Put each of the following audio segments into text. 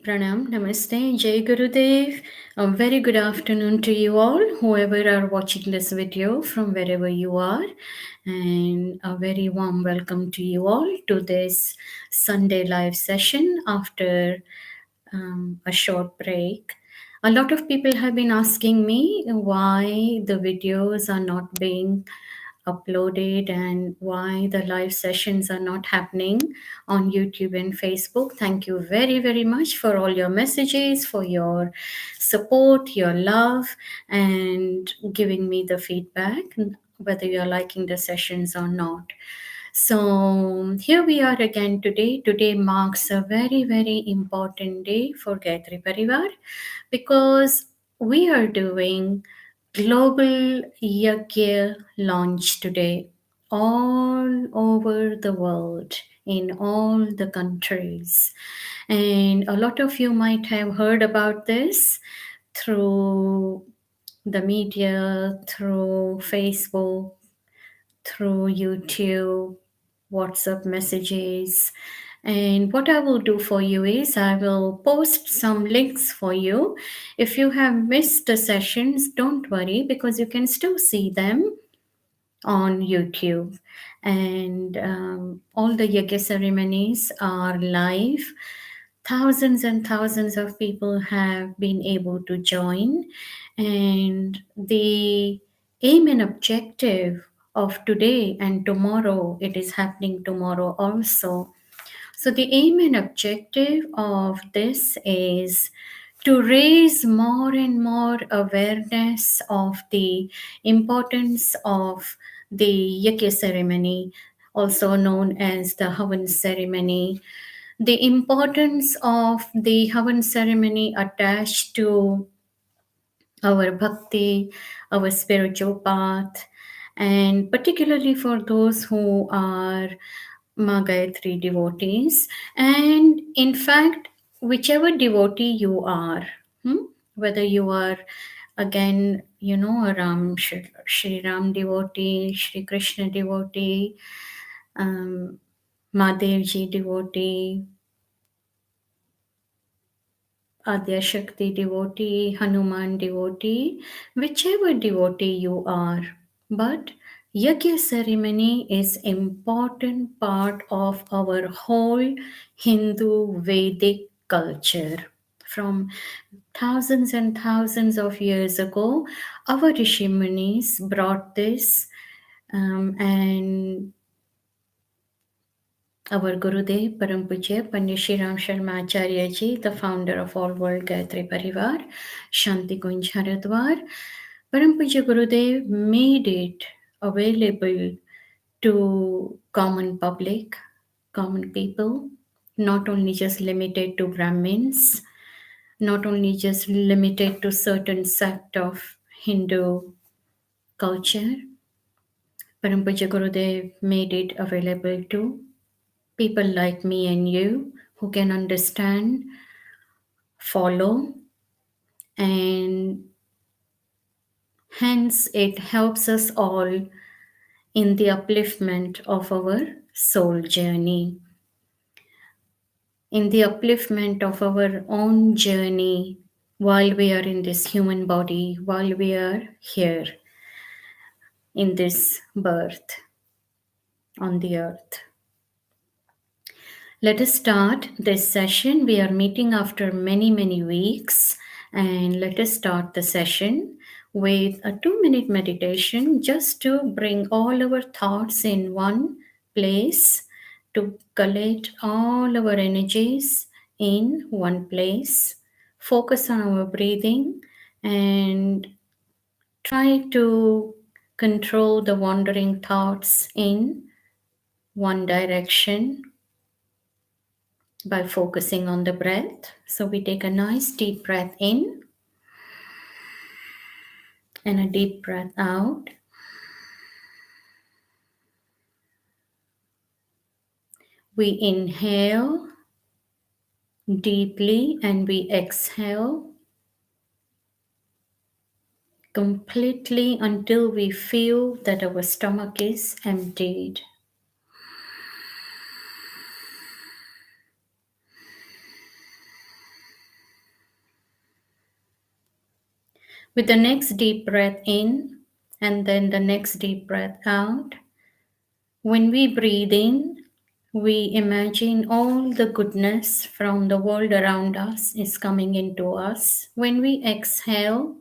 Pranam, Namaste, Jai Gurudev. A very good afternoon to you all, whoever are watching this video from wherever you are. And a very warm welcome to you all to this Sunday live session after a short break. A lot of people have been asking me why the videos are not being uploaded and why the live sessions are not happening on YouTube and Facebook. Thank you very, very much for all your messages, for your support, your love, and giving me the feedback, whether you're liking the sessions or not. So here we are again today. Today marks a very, very important day for Gayatri Pariwar because we are doing Global Yagya launch today all over the world, in all the countries. And a lot of you might have heard about this through the media, through Facebook, through YouTube, WhatsApp messages. And what I will do for you is I will post some links for you. If you have missed the sessions, don't worry because you can still see them on YouTube. And all the Yagya ceremonies are live. Thousands and thousands of people have been able to join. And the aim and objective of today and tomorrow, it is happening tomorrow also. So, the aim and objective of this is to raise more and more awareness of the importance of the Yagya ceremony, also known as the Havan ceremony, the importance of the Havan ceremony attached to our bhakti, our spiritual path, and particularly for those who are Ma Gayatri devotees. And in fact, whichever devotee you are, whether you are again, a Shri Ram devotee, Shri Krishna devotee, um, Madhevji devotee, Adya Shakti devotee, Hanuman devotee, whichever devotee you are. But Yagya ceremony is important part of our whole Hindu Vedic culture. From thousands and thousands of years ago, our Rishi Munis brought this and our Gurudev, Param Pujya, Pandit Shri Sharma Acharyaji, the founder of All World Gayatri Pariwar, Shantikunj Haridwar, Param Pujya Gurudev made it available to common public, common people, not only just limited to Brahmins, not only just limited to certain sect of Hindu culture. Param Pujya Gurudev made it available to people like me and you who can understand, follow, and hence it helps us all in the upliftment of our soul journey, in the upliftment of our own journey while we are in this human body, while we are here in this birth on the earth. Let us start this session. We are meeting after many, many weeks, and let us start the session with a 2-minute meditation just to bring all our thoughts in one place, to collect all our energies in one place, focus on our breathing, and try to control the wandering thoughts in one direction by focusing on the breath. So we take a nice deep breath in and a deep breath out. We inhale deeply and we exhale completely until we feel that our stomach is emptied. With the next deep breath in and then the next deep breath out, when we breathe in, we imagine all the goodness from the world around us is coming into us. When we exhale,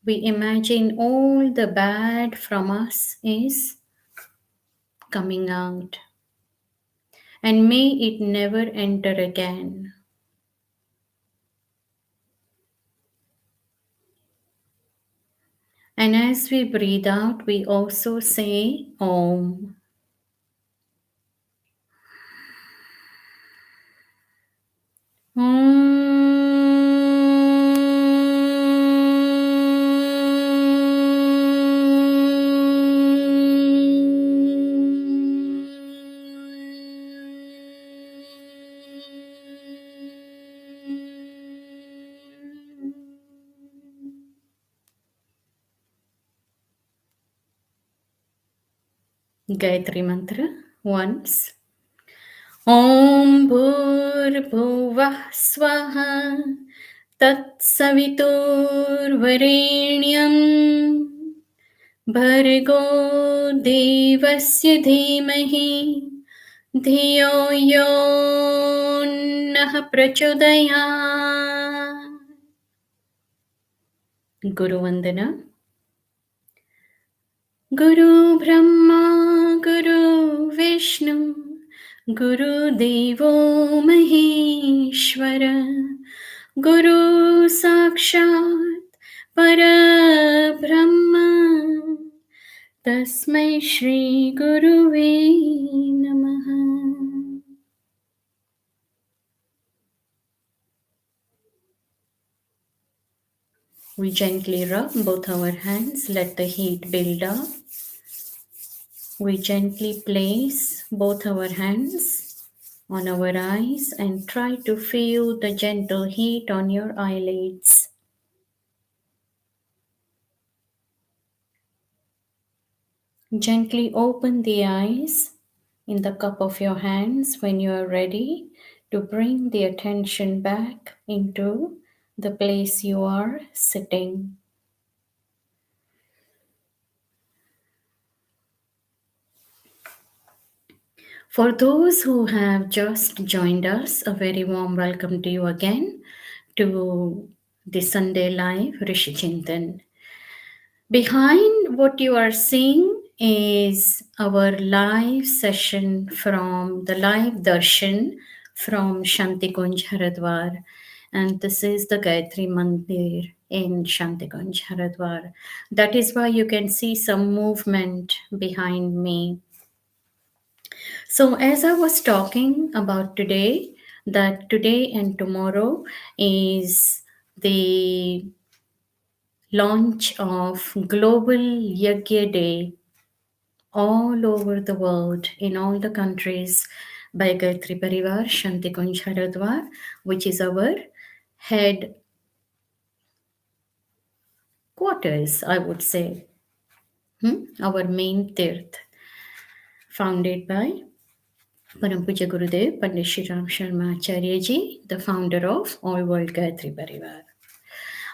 we imagine all the bad from us is coming out. And may it never enter again. And as we breathe out, we also say Om. Gayatri Mantra once. Om Bhurbhuvah Swaha Tat Saviturvarenyam Bhargo Devasya Dhimahi Dhiyo Yo Nah Prachodaya. Guru Vandana. Guru Brahma Guru Vishnu Gurudevo Maheshwara Guru Sakshat Parabrahma Tasmai Shri Guruve Namah. We gently rub both our hands, let the heat build up. We gently place both our hands on our eyes and try to feel the gentle heat on your eyelids. Gently open the eyes in the cup of your hands when you are ready to bring the attention back into the place you are sitting. For those who have just joined us, a very warm welcome to you again to the Sunday Live Rishi Chintan. Behind what you are seeing is our live session from the live darshan from Shantikunj, Haridwar. And this is the Gayatri Mandir in Shantikunj, Haridwar. That is why you can see some movement behind me. So as I was talking about today, that today and tomorrow is the launch of Global Yagya Day all over the world, in all the countries, by Gayatri Pariwar, Shantikunj Haridwar, which is our head quarters, I would say, our main tirth, founded by Param Pujya Gurudev, Pandit Sharma Acharyaji, the founder of All World Gayatri Pariwar.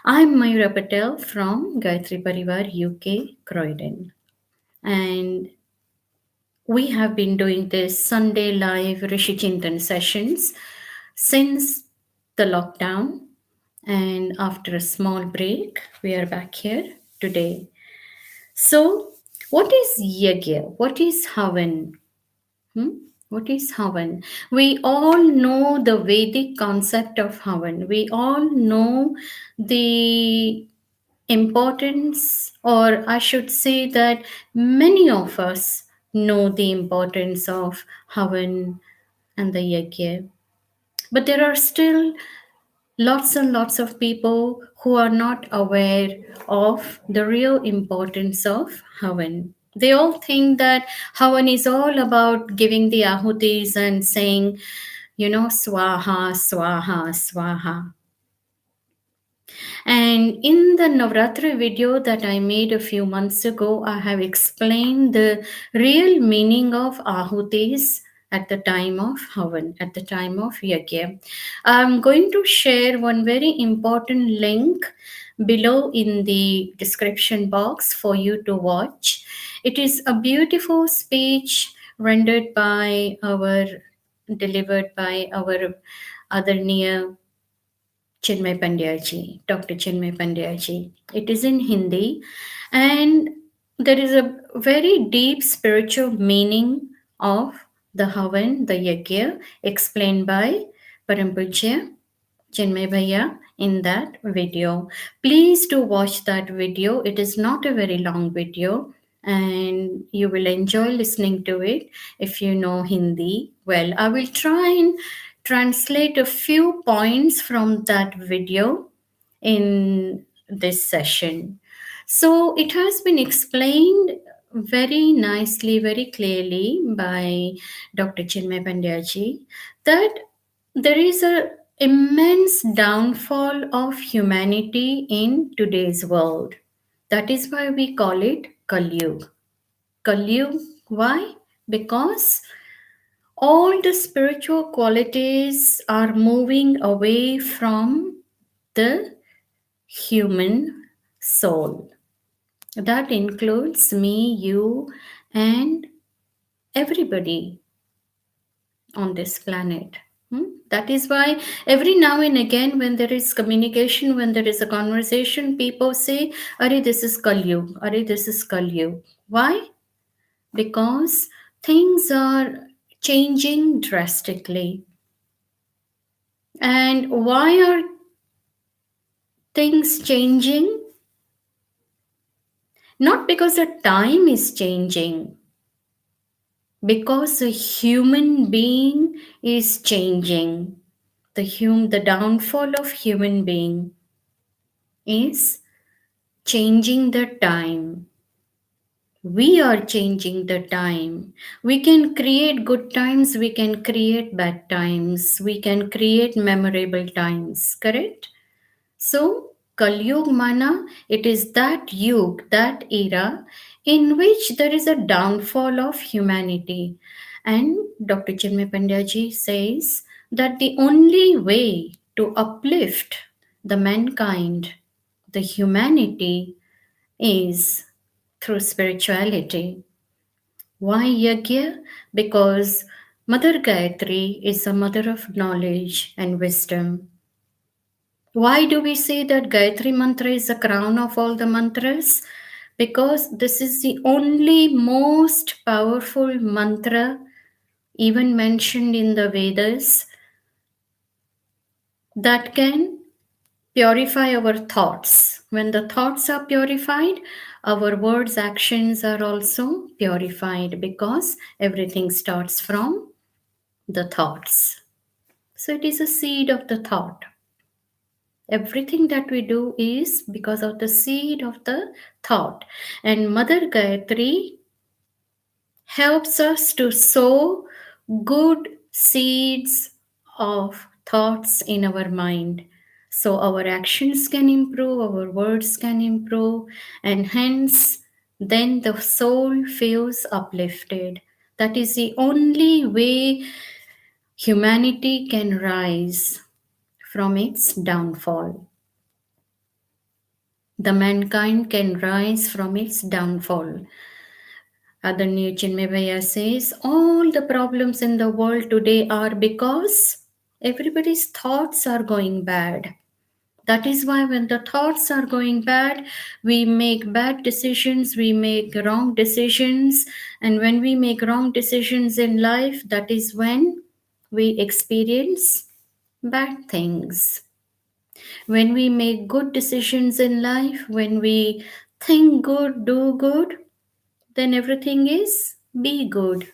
I'm Mayura Patel from Gayatri Pariwar, UK, Croydon. And we have been doing this Sunday live Rishi Chintan sessions since the lockdown. And after a small break, we are back here today. So, what is Yagya? What is Havan? What is Havan? We all know the Vedic concept of Havan. We all know the importance, or I should say that many of us know the importance of Havan and the Yagya. But there are still lots and lots of people who are not aware of the real importance of Havan. They all think that Havan is all about giving the ahutis and saying, swaha, swaha, swaha. And in the Navratri video that I made a few months ago, I have explained the real meaning of ahutis at the time of Havan, at the time of Yagya. I'm going to share one very important link below in the description box for you to watch. It is a beautiful speech delivered by our Adarniya Chinmay Pandyaji, Dr. Chinmay Pandyaji. It is in Hindi, and there is a very deep spiritual meaning of the Havan, the Yagya, explained by Param Pujya Chinmay Bhaiya in that video. Please do watch that video. It is not a very long video, and you will enjoy listening to it if you know Hindi. Well, I will try and translate a few points from that video in this session. So it has been explained very nicely, very clearly by Dr. Chinmay Pandyaji that there is a immense downfall of humanity in today's world. That is why we call it Kalyug. Kalyug, why? Because all the spiritual qualities are moving away from the human soul. That includes me, you, and everybody on this planet. That is why every now and again, when there is communication, when there is a conversation, people say, Are, this is Kalyug, Are, this is Kalyug. Why? Because things are changing drastically. And why are things changing? Not because the time is changing, because a human being is changing. The downfall of human being is changing the time. We are changing the time. We can create good times, we can create bad times, we can create memorable times, correct? So, Kalyug Mana, it is that yug, that era in which there is a downfall of humanity. And Dr. Chinmay Pandyaji says that the only way to uplift the mankind, the humanity, is through spirituality. Why Yagya? Because Mother Gayatri is a mother of knowledge and wisdom. Why do we say that Gayatri mantra is the crown of all the mantras? Because this is the only most powerful mantra even mentioned in the Vedas that can purify our thoughts. When the thoughts are purified, our words, actions are also purified because everything starts from the thoughts. So it is a seed of the thought. Everything that we do is because of the seed of the thought. And Mother Gayatri helps us to sow good seeds of thoughts in our mind. So our actions can improve, our words can improve, and hence then the soul feels uplifted. That is the only way humanity can rise from its downfall. The mankind can rise from its downfall. Adanya Chinmay says, all the problems in the world today are because everybody's thoughts are going bad. That is why when the thoughts are going bad, we make bad decisions, we make wrong decisions. And when we make wrong decisions in life, that is when we experience bad things. When we make good decisions in life, when we think good, do good, then everything is be good.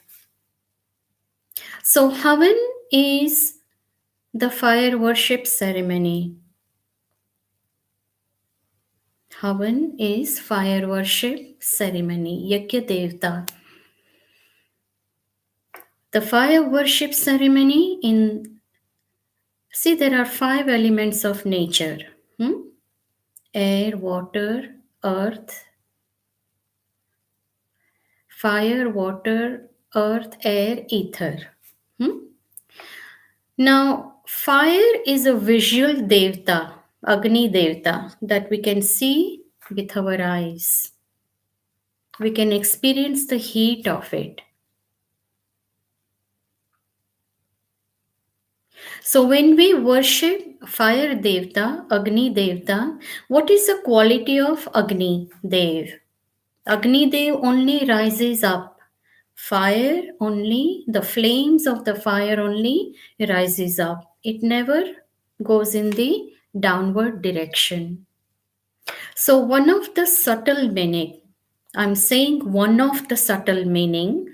So, Havan is the fire worship ceremony. Havan is fire worship ceremony. Yagya Devta. The fire worship ceremony see, there are 5 elements of nature: air, water, earth, fire, water, earth, air, ether. Now, fire is a visual devta. Agni Devta, that we can see with our eyes. We can experience the heat of it. So when we worship Fire Devta, Agni Devta, what is the quality of Agni Dev? Agni Dev only rises up. Fire only, the flames of the fire only rises up. It never goes in the downward direction. So one of the subtle meaning, I'm saying one of the subtle meaning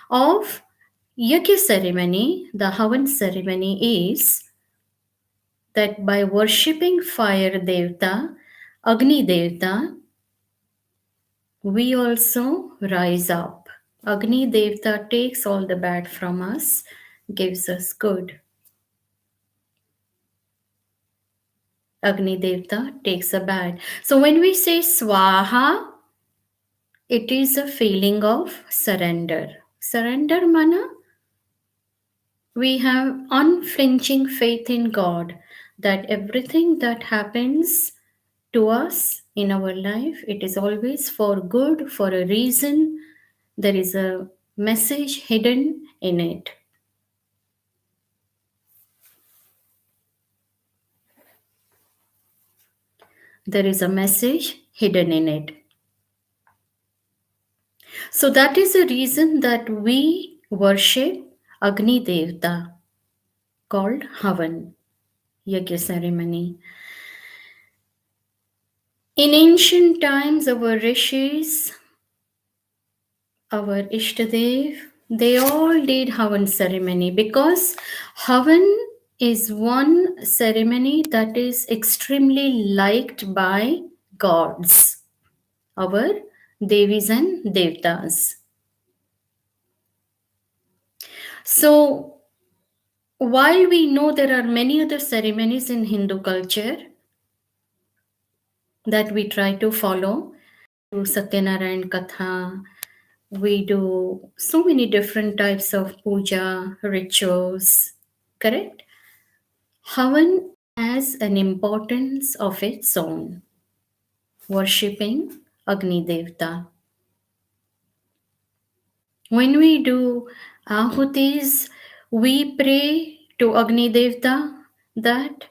of Yagya ceremony, the Havan ceremony is that by worshipping fire Devta, Agni Devta, we also rise up. Agni Devta takes all the bad from us, gives us good. Agni Devta takes a bad. So when we say Swaha, it is a feeling of surrender. Surrender mana, we have unflinching faith in God that everything that happens to us in our life, it is always for good, for a reason. There is a message hidden in it. There is a message hidden in it. So that is the reason that we worship Agni Devta called Havan, Yagya ceremony. In ancient times, our rishis, our Ishtadev, they all did Havan ceremony because Havan is one ceremony that is extremely liked by gods, our Devis and Devtas. So, while we know there are many other ceremonies in Hindu culture that we try to follow, through Satyanarayan Katha, we do so many different types of puja, rituals, correct? Havan has an importance of its own, worshipping Agni Devta. When we do ahutis, we pray to Agni Devta that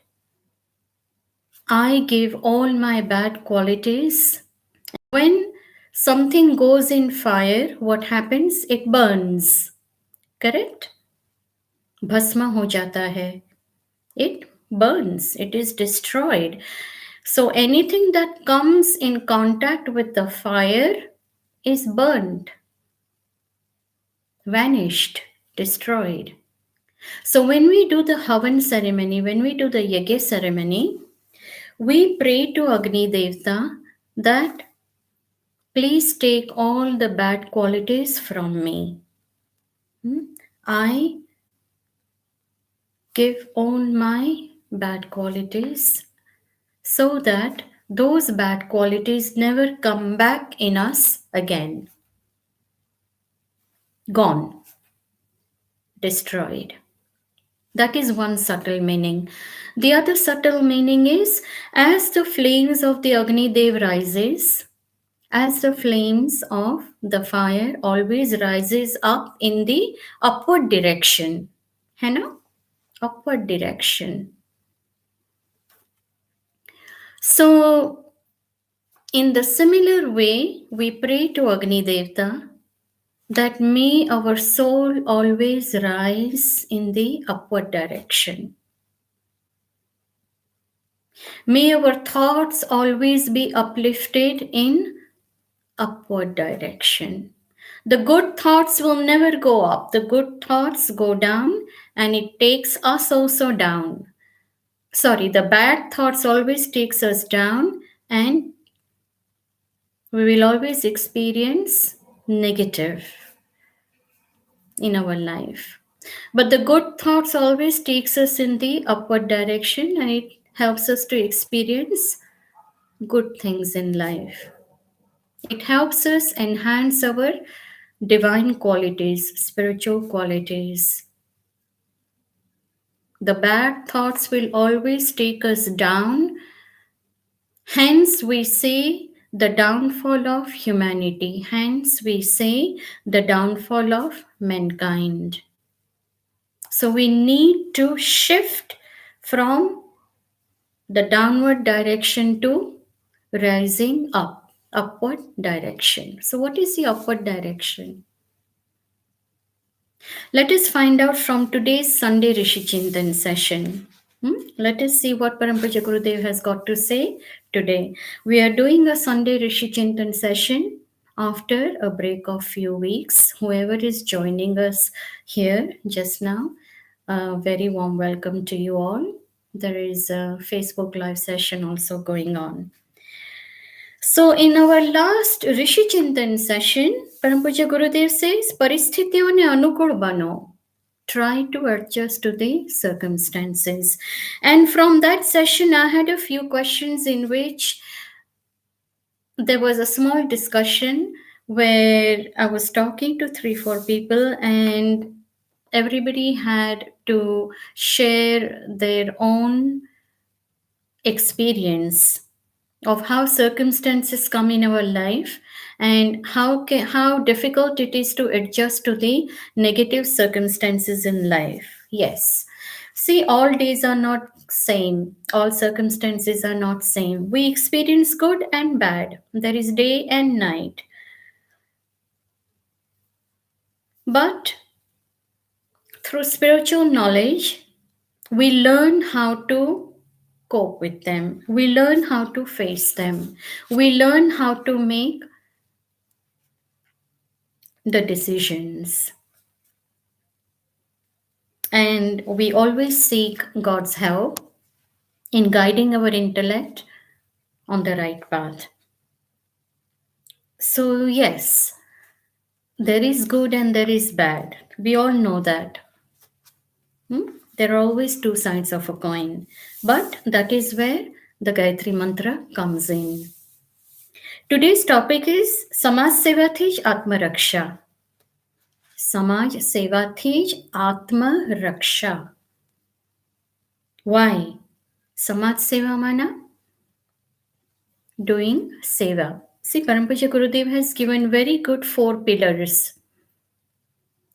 I give all my bad qualities. When something goes in fire, what happens? It burns. Correct? Bhasma ho jata hai. It burns. It is destroyed. So anything that comes in contact with the fire is burnt, vanished, destroyed. So when we do the Havan ceremony, when we do the Yagya ceremony, we pray to Agni Devta that please take all the bad qualities from me. I give all my bad qualities so that those bad qualities never come back in us again. Gone, destroyed. That is one subtle meaning. The other subtle meaning is as the flames of the Agni Dev rises, as the flames of the fire always rises up in the upward direction. है ना? Upward direction. So, in the similar way, we pray to Agni Devta that may our soul always rise in the upward direction. May our thoughts always be uplifted in upward direction. The good thoughts will never go up. The good thoughts go down and it takes us also down. Sorry, the bad thoughts always takes us down and we will always experience negative in our life. But the good thoughts always takes us in the upward direction and it helps us to experience good things in life. It helps us enhance our divine qualities, spiritual qualities. The bad thoughts will always take us down Hence, we say the downfall of humanity. Hence, we say the downfall of mankind. So, we need to shift from the downward direction to rising up, upward direction. So, what is the upward direction? Let us find out from today's Sunday Rishi Chintan session. Let us see what Param Pujya Gurudev has got to say today. We are doing a Sunday Rishi Chintan session after a break of few weeks. Whoever is joining us here just now, a very warm welcome to you all. There is a Facebook live session also going on. So, in our last Rishi Chintan session, Param Pujya Gurudev says, "Paristhitiyon ne anukul bano." Try to adjust to the circumstances. And from that session, I had a few questions in which there was a small discussion where I was talking to 3-4 people, and everybody had to share their own experience of how circumstances come in our life and how difficult it is to adjust to the negative circumstances in life. Yes, see, all days are not same, all circumstances are not same. We experience good and bad, there is day and night, but through spiritual knowledge we learn how to cope with them, we learn how to face them, we learn how to make the decisions. And we always seek God's help in guiding our intellect on the right path. So, yes, there is good and there is bad. We all know that. There are always two sides of a coin. But that is where the Gayatri mantra comes in. Today's topic is Samaj Sevathij Atma Raksha. Samaj Sevathij Atma Raksha. Why? Samaj Seva mana? Doing seva. See, Param Pujya Gurudev has given very good 4 pillars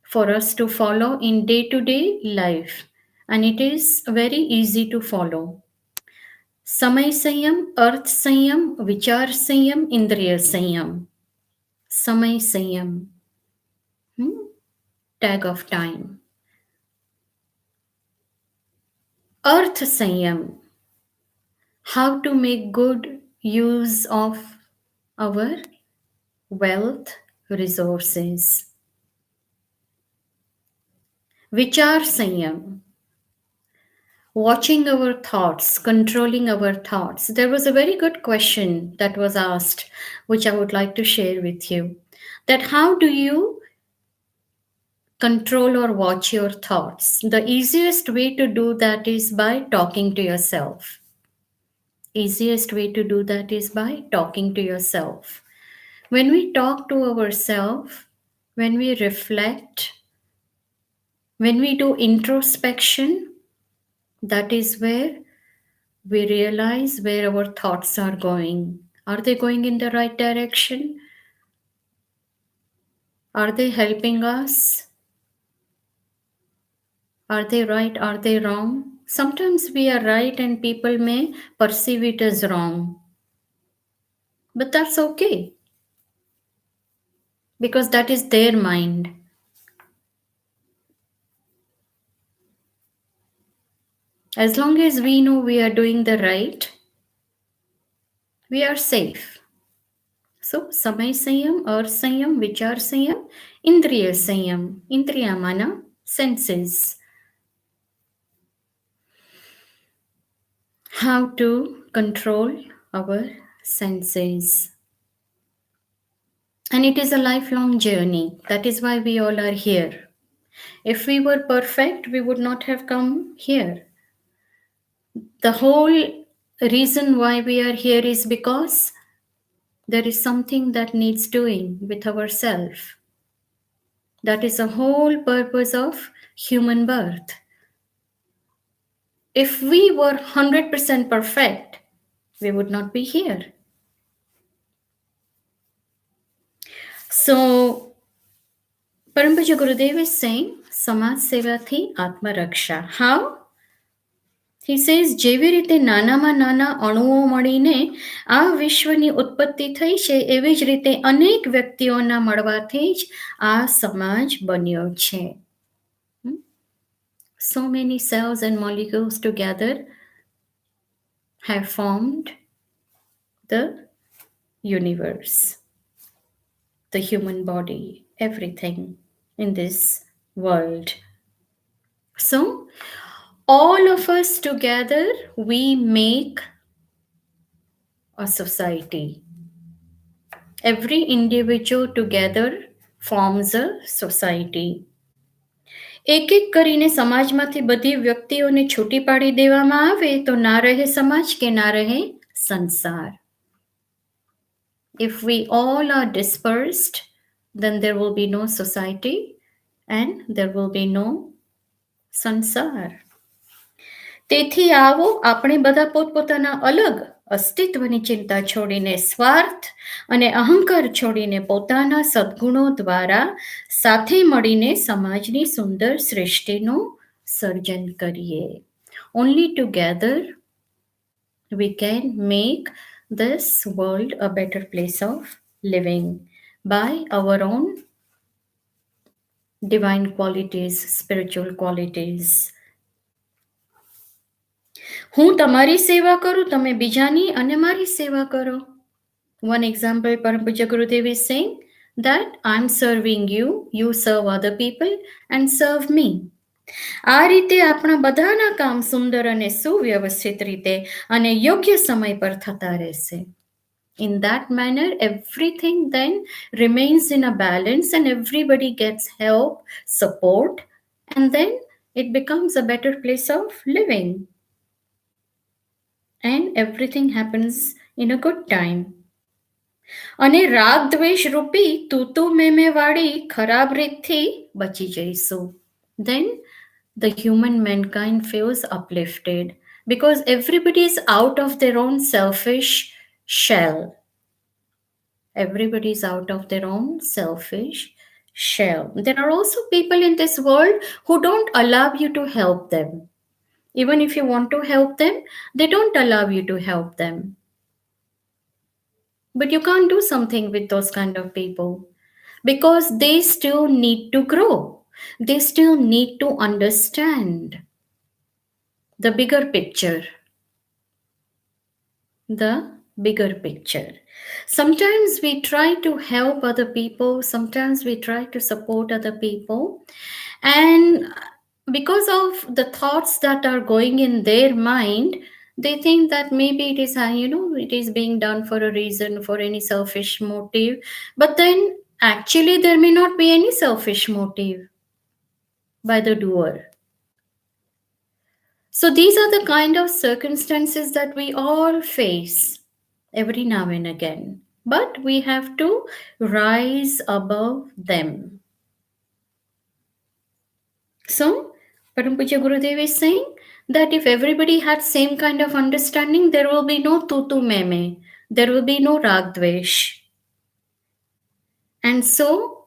for us to follow in day-to-day life, and it is very easy to follow. Samay Sanyam, Arth Sanyam, Vichar Sanyam, Indriya Sanyam. Samay Sanyam. Tag of time. Arth Sanyam. How to make good use of our wealth, resources. Vichar Sanyam. Watching our thoughts, controlling our thoughts. There was a very good question that was asked, which I would like to share with you. That how do you control or watch your thoughts? The easiest way to do that is by talking to yourself. Easiest way to do that is by talking to yourself. When we talk to ourselves, when we reflect, when we do introspection, that is where we realize where our thoughts are going. Are they going in the right direction? Are they helping us? Are they right? Are they wrong? Sometimes we are right and people may perceive it as wrong. But that's okay, because that is their mind. As long as we know we are doing the right, we are safe. So, Samay Sanyam, Ar Sanyam, Vichar Sanyam, Indriya Sanyam. Indriya mana senses. How to control our senses. And it is a lifelong journey. That is why we all are here. If we were perfect, we would not have come here. The whole reason why we are here is because there is something that needs doing with ourselves. That is the whole purpose of human birth. If we were 100% perfect, we would not be here. So, Param Pujya Gurudev is saying, Samaj Seva thi Atma Raksha. How? He says, જેવી રીતે નાનામાં નાના અણુઓ મળીને આ વિશ્વની ઉત્પત્તિ થઈ છે, એવી જ રીતે અનેક વ્યક્તિઓના મળવાથી જ આ સમાજ બન્યો છે. So many cells and molecules together have formed the universe, the human body, everything in this world. So, all of us together, we make a society. Every individual together forms a society. એક એક કરીને સમાજમાંથી બધી વ્યક્તિઓને છૂટી પાડી દેવામાં આવે તો ના રહે સમાજ કે ના રહે સંસાર. If we all are dispersed, then there will be no society and there will be no સંસાર. તેથી આવો આપણે બધા પોતપોતાના અલગ અસ્તિત્વની ચિંતા છોડીને સ્વાર્થ અને અહંકાર છોડીને પોતાના સદ્ગુણો દ્વારા સાથે મળીને સમાજની સુંદર સૃષ્ટિનું સર્જન કરીએ. Only together we can make this world a better place of living by our own divine qualities, spiritual qualities. હું તમારી સેવા કરું, તમે બીજાની અને મારી સેવા કરો. One example, Param Pujya Gurudev is saying that I'm serving you, you serve other people and serve me. આ રીતે આપણા બધાના કામ સુંદર અને સુવ્યવસ્થિત રીતે અને યોગ્ય સમય પર થતા રહેશે. In that manner, everything then remains in a balance and everybody gets help, support, and then it becomes a better place of living. And everything happens in a good time. અને રાગ દ્વેષ રૂપી તૂતુ મેમે વાળી ખરાબ રીતથી બચી જઈશું. Then the human mankind feels uplifted because everybody is out of their own selfish shell. Everybody is out of their own selfish shell. There are also people in this world who don't allow you to help them. Even if you want to help them, they don't allow you to help them. But you can't do something with those kind of people because they still need to grow. They still need to understand the bigger picture. The bigger picture. Sometimes we try to help other people, sometimes we try to support other people, and because of the thoughts that are going in their mind, they think that maybe it is it is being done for a reason, for any selfish motive, but then actually there may not be any selfish motive by the doer. So these are the kind of circumstances that we all face every now and again, but we have to rise above them. So Param Pujya Gurudev is saying that if everybody had same kind of understanding, there will be no tutu meme, there will be no rag dvesh. And so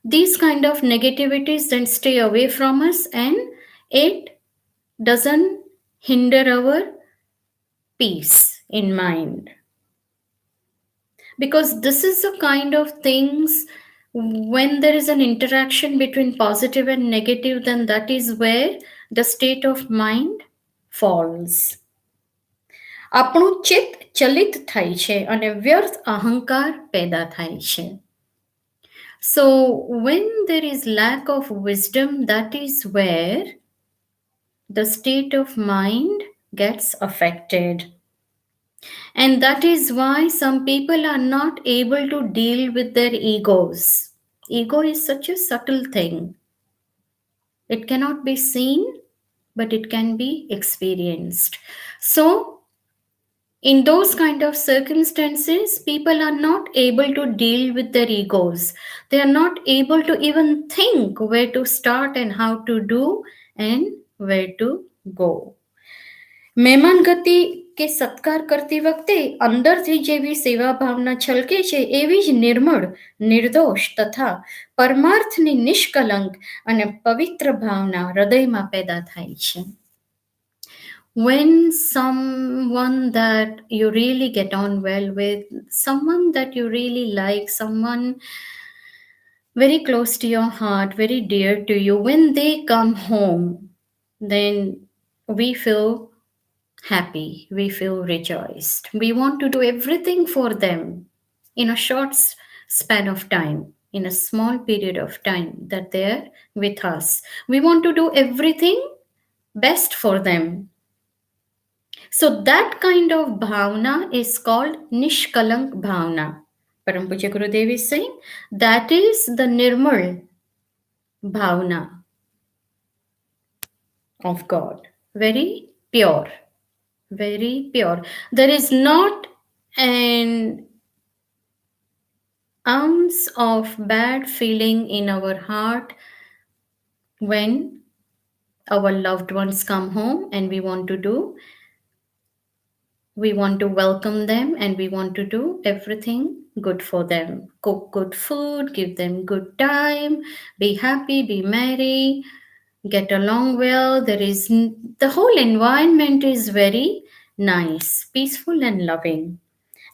these kind of negativities then stay away from us and it doesn't hinder our peace in mind. Because this is the kind of things, when there is an interaction between positive and negative, then that is where the state of mind falls. આપણું ચિત્ત ચલિત થાય છે અને વ્યર્થ અહંકાર પેદા થાય છે. So when there is lack of wisdom, that is where the state of mind gets affected. And that is why some people are not able to deal with their egos. Ego is such a subtle thing. It cannot be seen, but it can be experienced. So, in those kind of circumstances, people are not able to deal with their egos. They are not able to even think where to start and how to do and where to go. મહેમાન ગતિ કે સત્કાર કરતી વખતે અંદરથી જેવી સેવા ભાવના છલકે છે એવી જ નિર્મળ, નિર્દોષ તથા પરમાર્થની નિષ્કલંક અને પવિત્ર ભાવના હૃદયમાં પેદા થાય છે. When someone that you really get on well with, someone that you really like, someone very close to your heart, very dear to you, when they come home, then we feel happy, we feel rejoiced. We want to do everything for them in a short span of time, in a small period of time that they're with us. We want to do everything best for them. So that kind of bhavna is called Nishkalank Bhavna. Param Pujya Gurudev is saying that is the Nirmal Bhavna of God. Very pure. Very pure. There is not an ounce of bad feeling in our heart when our loved ones come home and we want to welcome them and we want to do everything good for them. Cook good food, give them good time, be happy, be merry, get along well. The whole environment is very nice, peaceful and loving,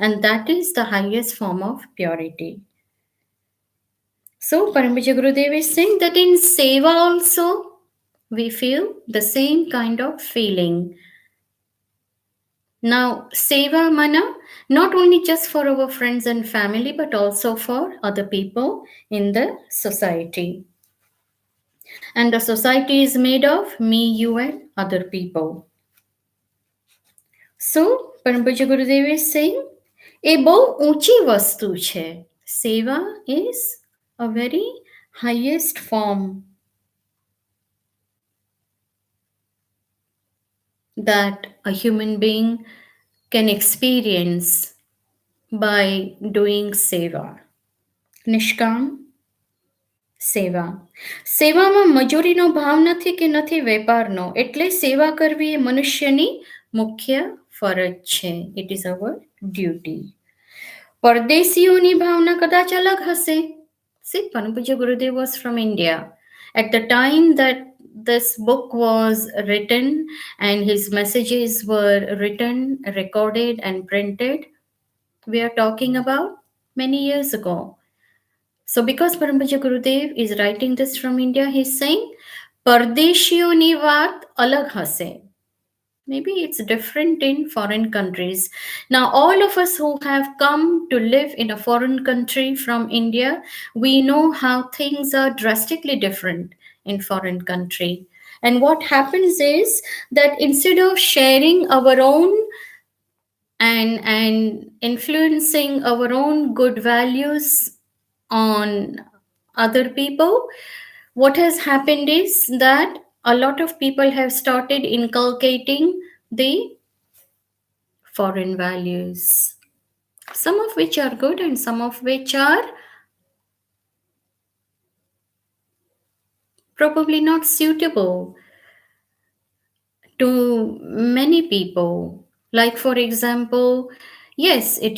and that is the highest form of purity. So Paramahansa Gurudev is saying that in seva also we feel the same kind of feeling. Now seva mana not only just for our friends and family but also for other people in the society. And the society is made of me, you and other people. So Paramahansa Gurudev is saying એ બહુ ઊંચી વસ્તુ છે. સેવા is a very highest form that a human being can experience by doing seva. નિષ્કામ સેવા. સેવામાં મજૂરીનો ભાવ નથી કે નથી વેપારનો, એટલે સેવા કરવી એ મનુષ્યની મુખ્ય ફરજ છે. It is our duty. પરદેશીઓની ભાવના કદાચ અલગ હશે. See, Pujya Gurudev was from India. At the time that this book was written and his messages were written, recorded and printed, we are talking about many years ago. So because Pujya Gurudev is writing this from India, he's saying, Pardeshiyoni vaat alag hase. Maybe it's different in foreign countries. Now, all of us who have come to live in a foreign country from India, we know how things are drastically different in foreign country. And what happens is that instead of sharing our own and influencing our own good values on other people, what has happened is that a lot of people have started inculcating the foreign values, some of which are good and some of which are probably not suitable to many people. Like, for example, yes, I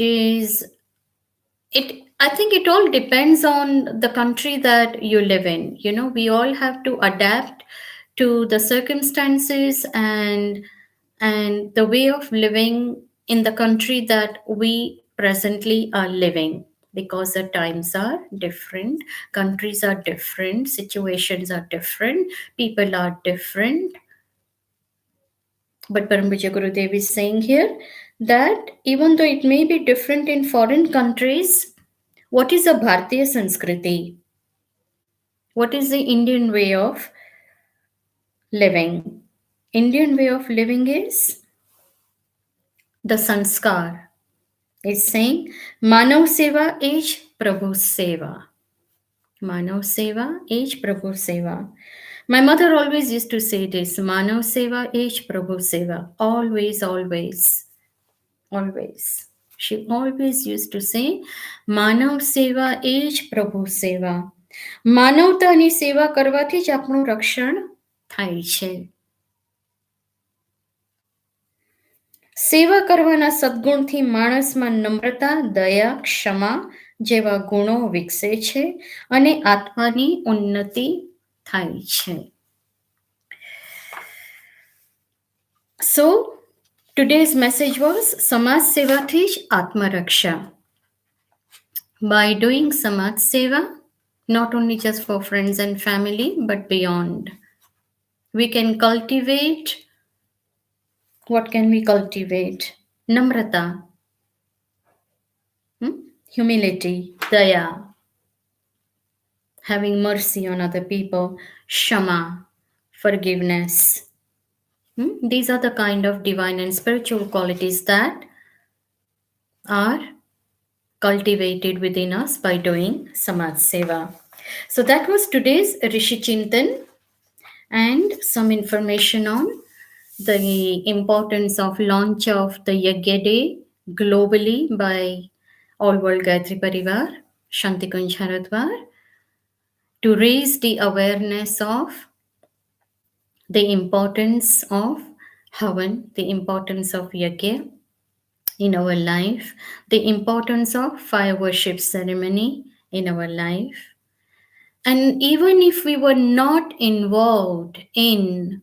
think it all depends on the country that you live in. You know, we all have to adapt to the circumstances and the way of living in the country that we presently are living, because the times are different, countries are different, situations are different, people are different. But Parampuja Gurudev is saying here that even though it may be different in foreign countries, what is a Bharatiya Sanskriti? What is the Indian way of living? Indian way of living is the sanskar. It's saying Manav Seva is Prabhu Seva. Manav Seva is Prabhu Seva. My mother always used to say this, Manav Seva is Prabhu Seva. Always, always, always. She always used to say, Manav Seva is Prabhu Seva. માનવતાની સેવા કરવાથી જ આપણું રક્ષણ થાય છે. સેવા કરવાના સદ્ગુણથી માણસમાં નમ્રતા, દયા, ક્ષમા જેવા ગુણો વિકસે છે અને આત્માની ઉન્નતિ થાય છે. So, today's message was સમાજ સેવાથી જ આત્મરક્ષા. By doing Samaj Seva, not only just for friends and family, but beyond, we can cultivate. What can we cultivate? Namrata, humility, daya, having mercy on other people, shama, forgiveness. These are the kind of divine and spiritual qualities that are cultivated within us by doing Samaj Seva. So that was today's Rishi Chintan and some information on the importance of launch of the Yagya Day globally by All World Gayatri Pariwar, Shantikunj, Haridwar, to raise the awareness of the importance of Havan, the importance of Yagya in our life, the importance of fire worship ceremony in our life. And even if we were not involved in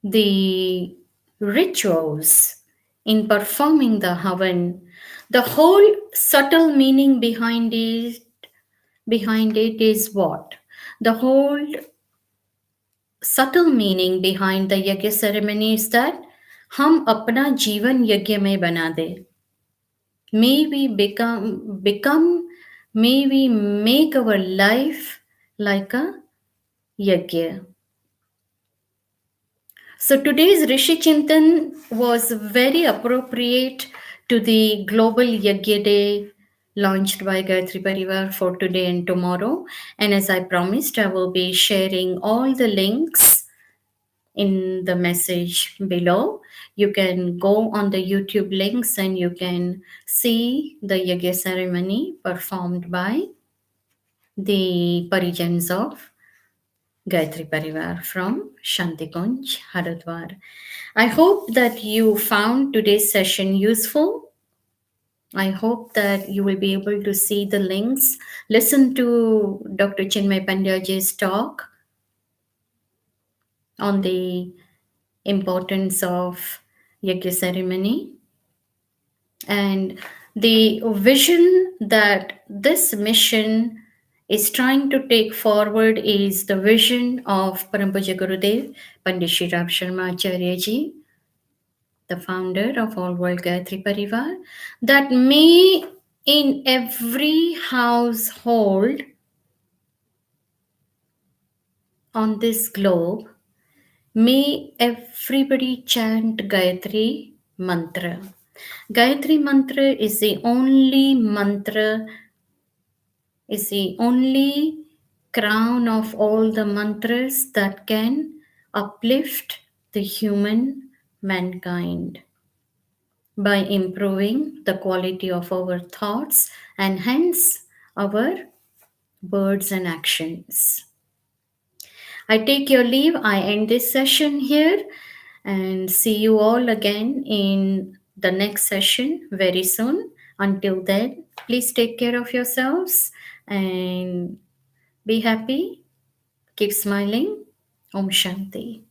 the rituals, in performing the Havan, the whole subtle meaning behind it is what? The whole subtle meaning behind the Yagya ceremony is that हम अपना जीवन यज्ञ में बना दे. May we may we make our life like a yagya. So today's Rishi Chintan was very appropriate to the Global Yagya Day launched by Gayatri Pariwar for today and tomorrow. And as I promised, I will be sharing all the links in the message below. You can go on the YouTube links and you can see the Yagya ceremony performed by the Parijans of Gayatri Parivar from Shantikunj, Haridwar. I hope that you found today's session useful. I hope that you will be able to see the links, listen to Dr. Chinmay Pandyaji's talk on the importance of Yagya ceremony and the vision that this mission is trying to take forward is the vision of Param Pujya Gurudev, Pandit Shri Sharma Acharyaji, the founder of All World Gayatri Pariwar, that may in every household on this globe, may everybody chant Gayatri mantra. Gayatri mantra is the only mantra, is the only crown of all the mantras that can uplift the human mankind by improving the quality of our thoughts and hence our words and actions. I take your leave. I end this session here and see you all again in the next session very soon. Until then, please take care of yourselves and be happy. Keep smiling. Om Shanti.